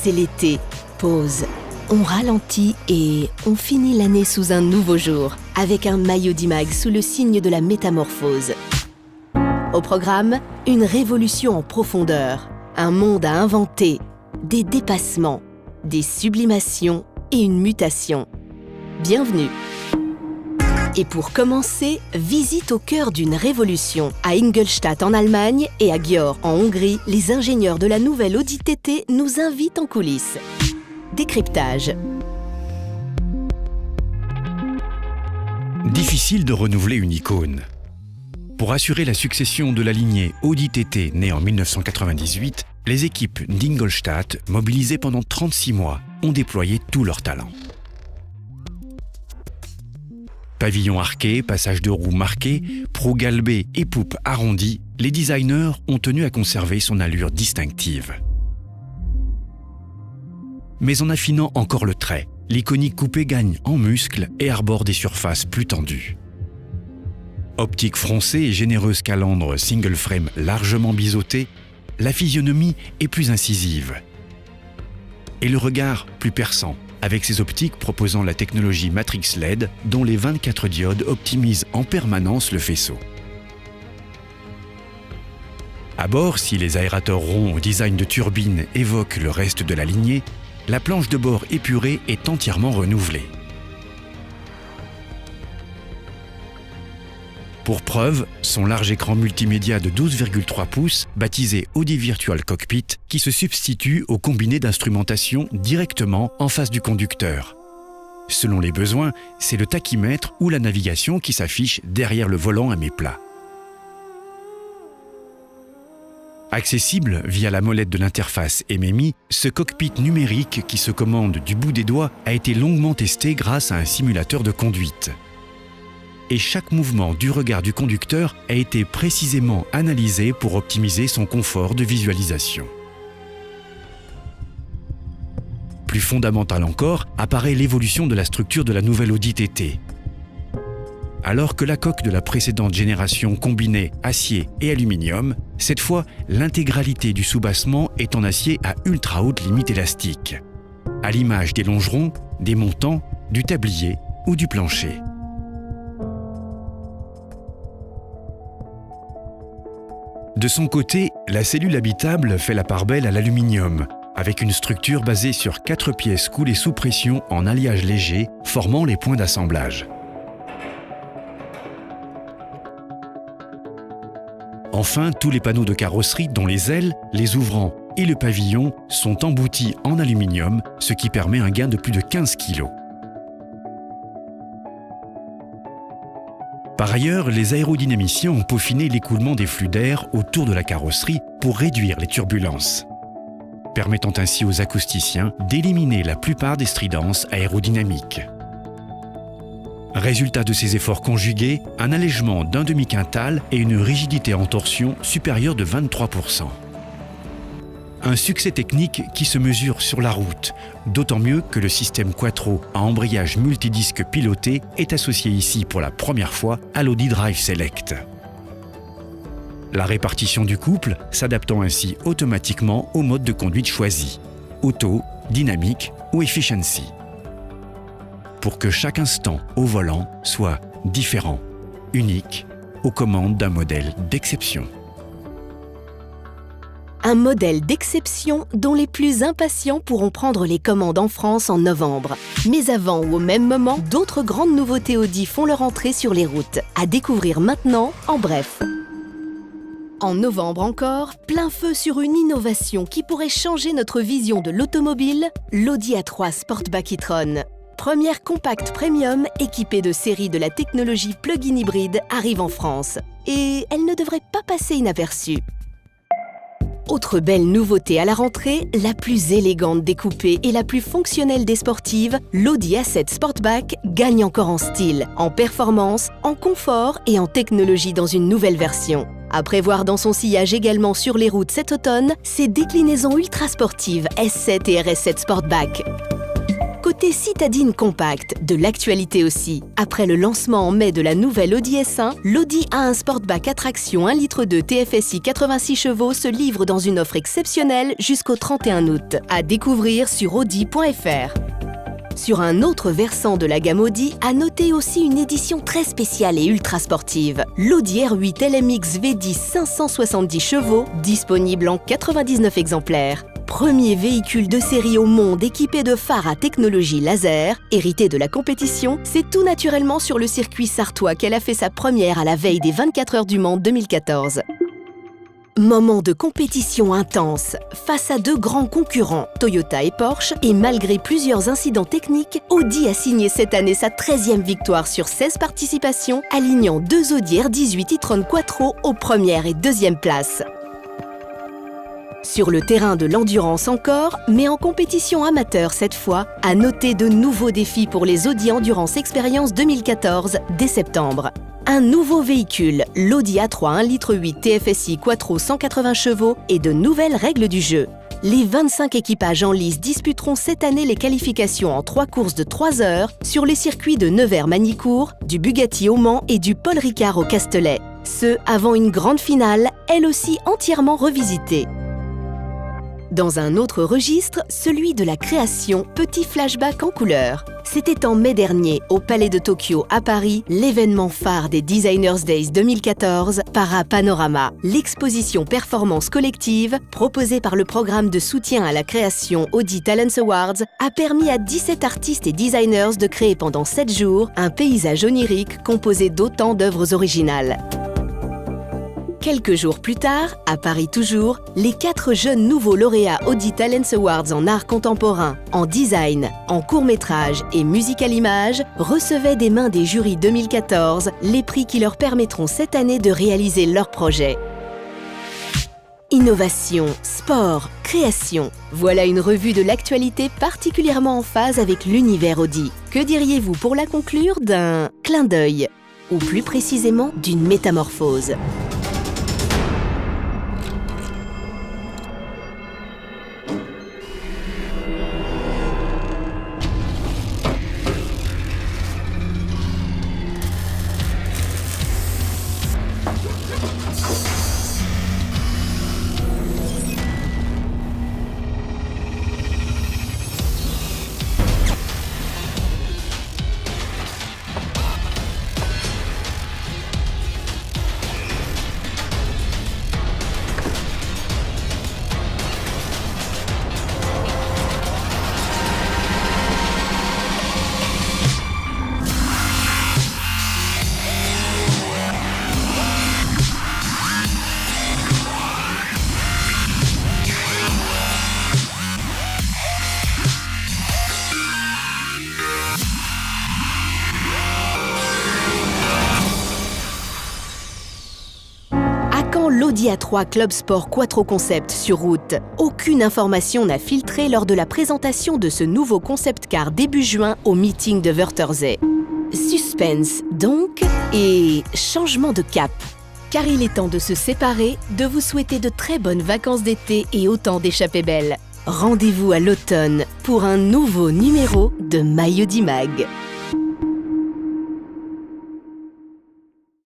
c'est l'été. Pause. On ralentit et on finit l'année sous un nouveau jour, avec un maillot d'Imag sous le signe de la métamorphose. Au programme, une révolution en profondeur, un monde à inventer, des dépassements, des sublimations et une mutation. Bienvenue. Et pour commencer, visite au cœur d'une révolution. À Ingolstadt en Allemagne et à Győr en Hongrie, les ingénieurs de la nouvelle Audi TT nous invitent en coulisses. Décryptage. Difficile de renouveler une icône. Pour assurer la succession de la lignée Audi TT née en 1998, les équipes d'Ingolstadt, mobilisées pendant 36 mois, ont déployé tout leur talent. Pavillon arqué, passage de roues marqué, proue galbée et poupe arrondie, les designers ont tenu à conserver son allure distinctive. Mais en affinant encore le trait, l'iconique coupé gagne en muscles et arbore des surfaces plus tendues. Optique froncée et généreuse calandre single frame largement biseautée, la physionomie est plus incisive. Et le regard plus perçant, avec ses optiques proposant la technologie Matrix LED dont les 24 diodes optimisent en permanence le faisceau. À bord, si les aérateurs ronds au design de turbine évoquent le reste de la lignée, la planche de bord épurée est entièrement renouvelée. Pour preuve, son large écran multimédia de 12,3 pouces, baptisé Audi Virtual Cockpit, qui se substitue au combiné d'instrumentation directement en face du conducteur. Selon les besoins, c'est le tachymètre ou la navigation qui s'affiche derrière le volant à mes plats. Accessible via la molette de l'interface MMI, ce cockpit numérique qui se commande du bout des doigts a été longuement testé grâce à un simulateur de conduite. Et chaque mouvement du regard du conducteur a été précisément analysé pour optimiser son confort de visualisation. Plus fondamental encore, apparaît l'évolution de la structure de la nouvelle Audi TT. Alors que la coque de la précédente génération combinait acier et aluminium, cette fois, l'intégralité du soubassement est en acier à ultra haute limite élastique, à l'image des longerons, des montants, du tablier ou du plancher. De son côté, la cellule habitable fait la part belle à l'aluminium, avec une structure basée sur 4 pièces coulées sous pression en alliage léger, formant les points d'assemblage. Enfin, tous les panneaux de carrosserie, dont les ailes, les ouvrants et le pavillon, sont emboutis en aluminium, ce qui permet un gain de plus de 15 kg. Par ailleurs, les aérodynamiciens ont peaufiné l'écoulement des flux d'air autour de la carrosserie pour réduire les turbulences, permettant ainsi aux acousticiens d'éliminer la plupart des stridences aérodynamiques. Résultat de ces efforts conjugués, un allègement d'un demi-quintal et une rigidité en torsion supérieure de 23%. Un succès technique qui se mesure sur la route, d'autant mieux que le système Quattro à embrayage multidisque piloté est associé ici pour la première fois à l'Audi Drive Select. La répartition du couple s'adaptant ainsi automatiquement au mode de conduite choisi, auto, dynamique ou efficiency, pour que chaque instant au volant soit différent, unique, aux commandes d'un modèle d'exception. Un modèle d'exception dont les plus impatients pourront prendre les commandes en France en novembre. Mais avant ou au même moment, d'autres grandes nouveautés Audi font leur entrée sur les routes. À découvrir maintenant, en bref. En novembre encore, plein feu sur une innovation qui pourrait changer notre vision de l'automobile, l'Audi A3 Sportback e-tron. Première compacte premium équipée de série de la technologie plug-in hybride arrive en France. Et elle ne devrait pas passer inaperçue. Autre belle nouveauté à la rentrée, la plus élégante des coupés et la plus fonctionnelle des sportives, l'Audi A7 Sportback gagne encore en style, en performance, en confort et en technologie dans une nouvelle version. À prévoir dans son sillage également sur les routes cet automne, ses déclinaisons ultra sportives S7 et RS7 Sportback. Côté citadine compact, de l'actualité aussi. Après le lancement en mai de la nouvelle Audi S1, l'Audi A1 Sportback Attraction 1,2 litre TFSI 86 chevaux se livre dans une offre exceptionnelle jusqu'au 31 août. À découvrir sur audi.fr. Sur un autre versant de la gamme Audi, à noter aussi une édition très spéciale et ultra sportive. L'Audi R8 LMX V10 570 chevaux, disponible en 99 exemplaires. Premier véhicule de série au monde équipé de phares à technologie laser, hérité de la compétition, c'est tout naturellement sur le circuit sartois qu'elle a fait sa première à la veille des 24 heures du Mans 2014. Moment de compétition intense, face à deux grands concurrents, Toyota et Porsche, et malgré plusieurs incidents techniques, Audi a signé cette année sa 13e victoire sur 16 participations, alignant deux Audi R18 e-tron Quattro aux premières et deuxième places. Sur le terrain de l'endurance encore, mais en compétition amateur cette fois, à noter de nouveaux défis pour les Audi Endurance Experience 2014 dès septembre. Un nouveau véhicule, l'Audi A3 1,8 litre TFSI Quattro 180 chevaux et de nouvelles règles du jeu. Les 25 équipages en lice disputeront cette année les qualifications en 3 courses de 3 heures sur les circuits de Nevers-Magny-Cours, du Bugatti au Mans et du Paul Ricard au Castellet. Ce avant une grande finale, elle aussi entièrement revisitée. Dans un autre registre, celui de la création, petit flashback en couleur. C'était en mai dernier, au Palais de Tokyo à Paris, l'événement phare des Designers Days 2014, Para Panorama, l'exposition performance collective, proposée par le programme de soutien à la création Audi Talents Awards, a permis à 17 artistes et designers de créer pendant 7 jours un paysage onirique composé d'autant d'œuvres originales. Quelques jours plus tard, à Paris toujours, les 4 jeunes nouveaux lauréats Audi Talents Awards en art contemporain, en design, en court-métrage et musique à l'image recevaient des mains des jurys 2014 les prix qui leur permettront cette année de réaliser leurs projets. Innovation, sport, création. Voilà une revue de l'actualité particulièrement en phase avec l'univers Audi. Que diriez-vous pour la conclure d'un clin d'œil, ou plus précisément d'une métamorphose ? L'Audi A3 Club Sport Quattro Concept sur route. Aucune information n'a filtré lors de la présentation de ce nouveau concept car début juin au meeting de Wörthersee. Suspense donc, et changement de cap. Car il est temps de se séparer, de vous souhaiter de très bonnes vacances d'été et autant d'échappées belles. Rendez-vous à l'automne pour un nouveau numéro de My Audi Mag.